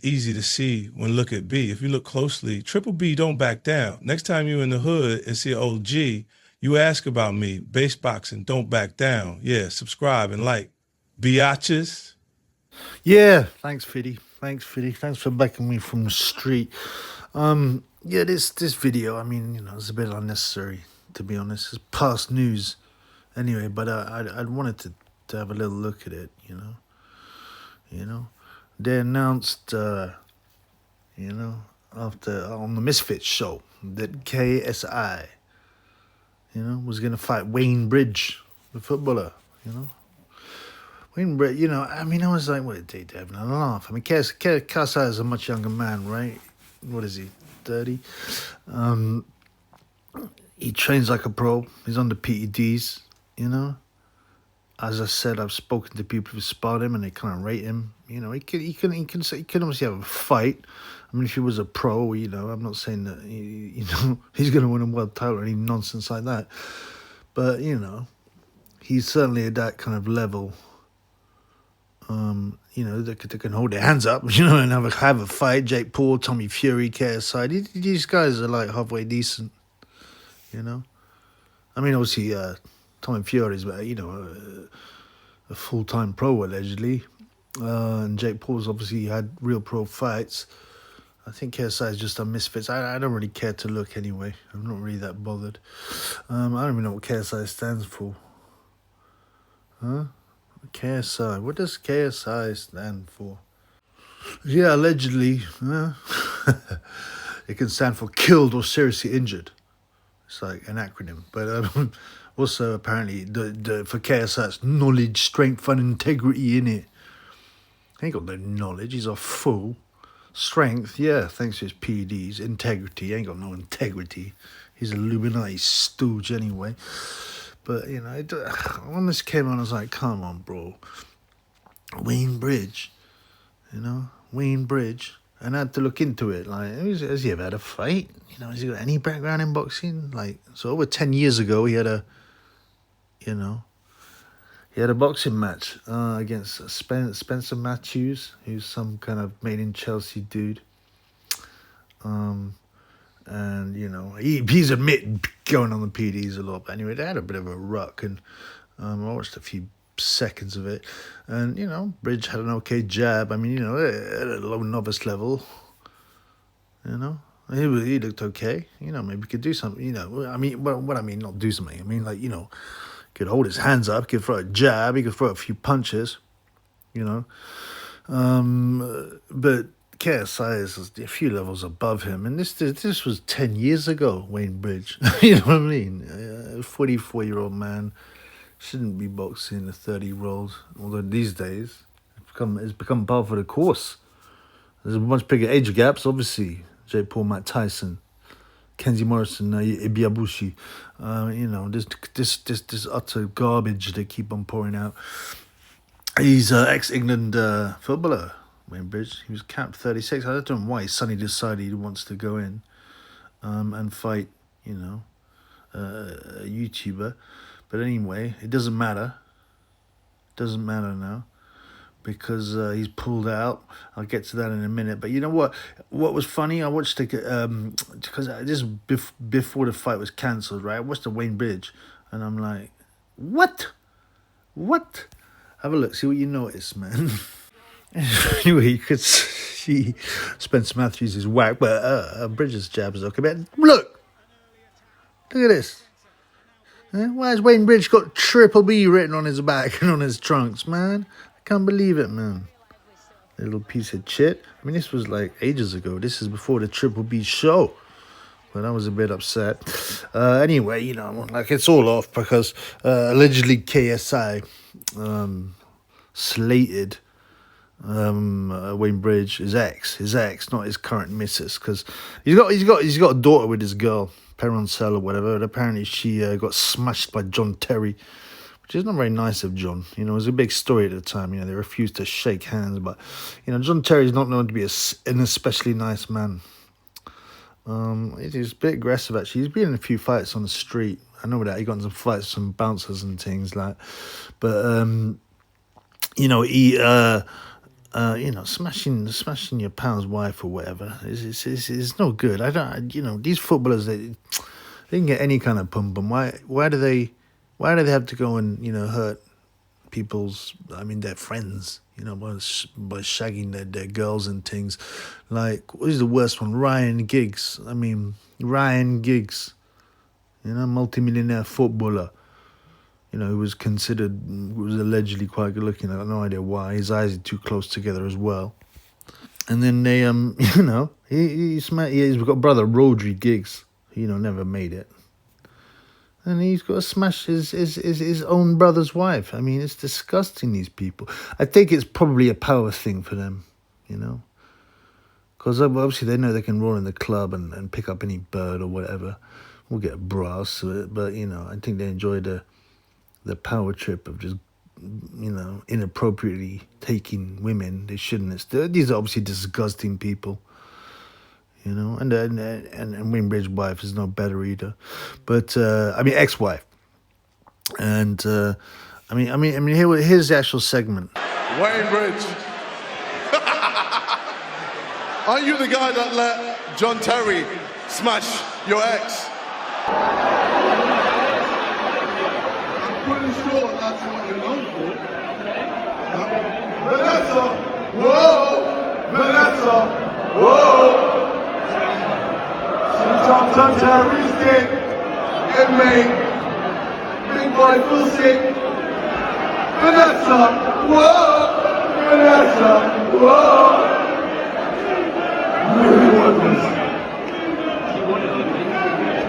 easy to see when look at B. If you look closely, Triple B don't back down. Next time you in the hood and see an old G, you ask about me. Base boxing, don't back down. Yeah, subscribe and like. Biatches. Yeah, thanks, Fiddy. Thanks, Fiddy. Thanks for backing me from the street. Yeah, this video, I mean, it's a bit unnecessary, to be honest. It's past news, anyway. But I wanted to have a little look at it. They announced, after on the Misfits show that KSI, was gonna fight Wayne Bridge, the footballer. Wayne Bridge, I mean, I was like, what did they have a laugh? I mean, KSI is a much younger man, right? What is he, 30? He trains like a pro. He's on the PEDs, As I said, I've spoken to people who spot him and they kind of rate him. He can obviously have a fight. I mean, if he was a pro, I'm not saying that he's going to win a world title or any nonsense like that. But he's certainly at that kind of level. They can hold their hands up, and have a fight. Jake Paul, Tommy Fury, KSI. These guys are like halfway decent, I mean, obviously, Tommy Fury is, a full-time pro, allegedly. And Jake Paul's obviously had real pro fights. I think KSI is just on Misfits. I don't really care to look anyway. I'm not really that bothered. I don't even know what KSI stands for. Huh? KSI. What does KSI stand for? Yeah, allegedly. It can stand for killed or seriously injured. It's like an acronym. But also, apparently, for KSI, it's knowledge, strength, and integrity in it. He ain't got no knowledge. He's a fool. Strength, yeah, thanks to his PEDs. Integrity, he ain't got no integrity. He's a Illuminati stooge anyway. But, when this came on, I was like, come on, bro. Wayne Bridge. Wayne Bridge. And I had to look into it. Like, has he ever had a fight? Has he got any background in boxing? Like, so over 10 years ago, he had a boxing match against Spencer Matthews, who's some kind of made in Chelsea dude. And, he's admitted going on the PDs a lot. But anyway, they had a bit of a ruck, and I watched a few seconds of it. And, Bridge had an okay jab. I mean, at a low novice level, he looked okay. Maybe he could do something, I mean, what I mean, not do something. I mean, like, could hold his hands up, could throw a jab, he could throw a few punches, But KSI is a few levels above him, and this was 10 years ago, Wayne Bridge. You know what I mean? A 44-year-old man shouldn't be boxing a 30-year-old, although these days it's become part of the course. There's a much bigger age gaps, obviously. Jake Paul, Mike Tyson, Kenzie Morrison, Ibiabushi, this utter garbage they keep on pouring out. He's an ex-England footballer, Wayne Bridge. He was capped 36. I don't know why his sonny decided he wants to go in and fight, a YouTuber. But anyway, it doesn't matter. It doesn't matter now, because he's pulled out. I'll get to that in a minute. But you know what? What was funny? I watched it because this before the fight was cancelled, right? I watched the Wayne Bridge, and I'm like, what? Have a look. See what you notice, man. Anyway, you could see Spencer Matthews is whack, but Bridges' jab is okay. But look at this. Why has Wayne Bridge got Triple B written on his back and on his trunks, man? I can't believe it, man. Little piece of shit. I mean, this was like ages ago. This is before the Triple B show. But I was a bit upset. Anyway, like it's all off because allegedly KSI slated Wayne Bridge, his ex, not his current missus, because he's got a daughter with his girl, Peroncel or whatever, and apparently she got smashed by John Terry, which is not very nice of John. It was a big story at the time. They refused to shake hands, but John Terry's not known to be an especially nice man. He's a bit aggressive actually. He's been in a few fights on the street. I know that he got in some fights with some bouncers and things like, but he You know, smashing your pal's wife or whatever is no good. I don't, you know, these footballers, they can get any kind of pum pum. Why do they have to go and, you know, hurt their friends, you know, by shagging their girls and things? Like, what is the worst one? Ryan Giggs. Ryan Giggs, you know, multimillionaire footballer, you know, who was allegedly quite good looking. I have no idea why. His eyes are too close together as well. And then they, you know, he's got a brother, Rodri Giggs, who, you know, never made it. And he's got to smash his own brother's wife. I mean, it's disgusting, these people. I think it's probably a power thing for them, you know. Because obviously they know they can roll in the club and pick up any bird or whatever. We'll get a brass to it. But, you know, I think they enjoy the power trip of just, you know, inappropriately taking women they shouldn't. These are obviously disgusting people, you know. And Winbridge's wife is no better either, but ex-wife. And here's the actual segment. Winbridge, aren't you the guy that let John Terry smash your ex? Pretty sure that's what you're known for. Vanessa, whoa! Vanessa, whoa! She jumped on Terry's dick. It made big boy feel sick. Vanessa, whoa! Vanessa, whoa!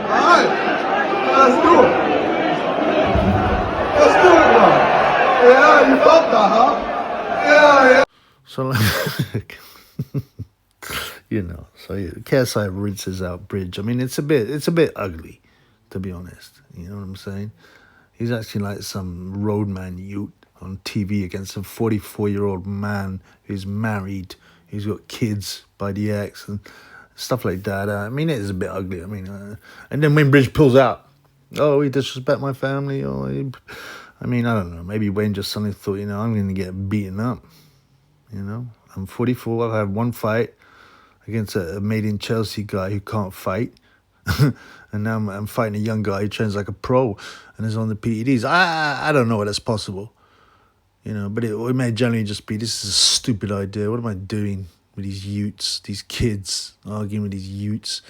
Alright, let's do it. Let's do it now. Yeah, you felt that, huh? Yeah. So, like, you know, so KSI rinses out Bridge. I mean, it's a bit ugly, to be honest. You know what I'm saying? He's actually like some roadman ute on TV against a 44-year-old man who's married, who's got kids by the ex and stuff like that. I mean, it is a bit ugly. I mean, and then when Bridge pulls out, oh, he disrespect my family, or I don't know. Maybe Wayne just suddenly thought, you know, I'm going to get beaten up. You know, I'm 44. I've had one fight against a made-in-Chelsea guy who can't fight. And now I'm fighting a young guy who trains like a pro and is on the PEDs. I don't know if that's possible. You know, but it may generally just be, this is a stupid idea. What am I doing with these utes, these kids, arguing with these utes?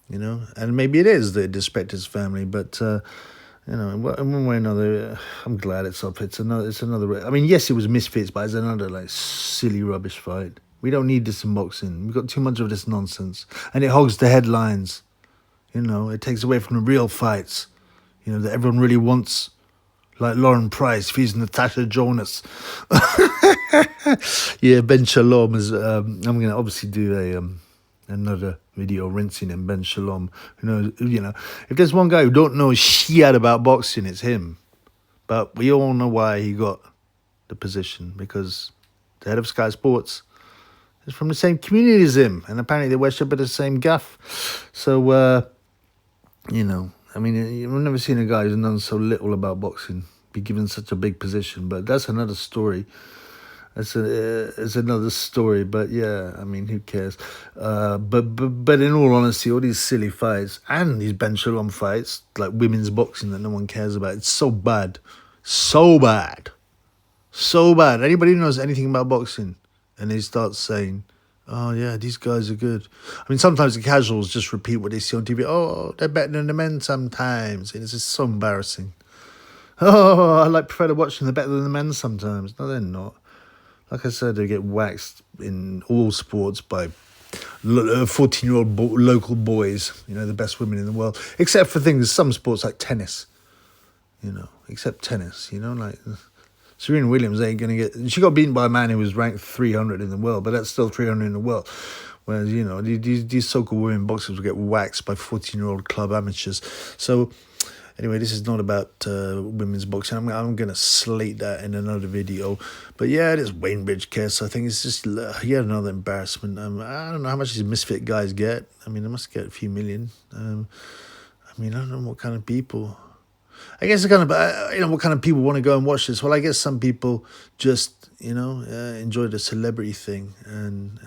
You know, and maybe it is that disrespect his family, but you know, in one way or another, I'm glad it's up. It's another. I mean, yes, it was misfits, but it's another like silly rubbish fight. We don't need this in boxing. We've got too much of this nonsense, and it hogs the headlines. You know, it takes away from the real fights. You know, that everyone really wants, like Lauren Price, feeds Natasha Jonas. Yeah, Ben Shalom is. I'm gonna obviously do another video rinsing him, Ben Shalom. You know, if there's one guy who don't know shit about boxing, it's him. But we all know why he got the position, because the head of Sky Sports is from the same community as him, and apparently they worship at the same gaff. So, you know, I mean, I've never seen a guy who's known so little about boxing be given such a big position. But that's another story. It's another story, but yeah, I mean, who cares? But in all honesty, all these silly fights and these Ben Shalom fights, like women's boxing that no one cares about, it's so bad, so bad, so bad. Anybody who knows anything about boxing and they start saying, oh yeah, these guys are good. I mean, sometimes the casuals just repeat what they see on TV. Oh, they're better than the men sometimes. And it's just so embarrassing. Oh, I prefer to watch them. They're better than the men sometimes. No, they're not. Like I said, they get waxed in all sports by 14-year-old local boys, you know, the best women in the world. Except for some sports like tennis, you know, except tennis, you know, like Serena Williams ain't going to get... She got beaten by a man who was ranked 300 in the world, but that's still 300 in the world. Whereas, you know, these so-called women boxers will get waxed by 14-year-old club amateurs. So... Anyway, this is not about women's boxing. I'm going to slate that in another video. But yeah, this Winbridge case, I think it's just yet another embarrassment. I don't know how much these misfit guys get. I mean, they must get a few million. I mean, I don't know what kind of people. I guess it's kind of what kind of people want to go and watch this. Well, I guess some people just enjoy the celebrity thing, and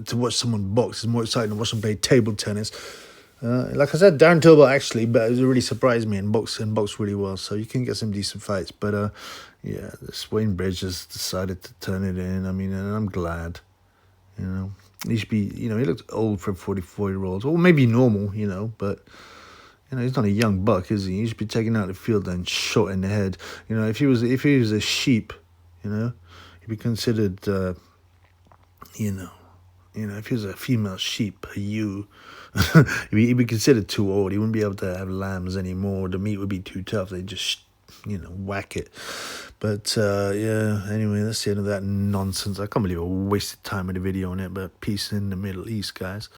to watch someone box is more exciting than watch them play table tennis. Like I said, Darren Till actually, but it really surprised me and boxed really well. So you can get some decent fights. But yeah, this Wayne Bridge has decided to turn it in. I mean, and I'm glad. He should be. He looked old for a 44-year-old, or maybe normal. But. He's not a young buck, is he? He should be taken out of the field and shot in the head. If he was a sheep, he'd be considered, if he was a female sheep, a ewe, he'd be considered too old. He wouldn't be able to have lambs anymore. The meat would be too tough. They'd just, whack it. But, yeah, anyway, that's the end of that nonsense. I can't believe I wasted time with a video on it, but peace in the Middle East, guys.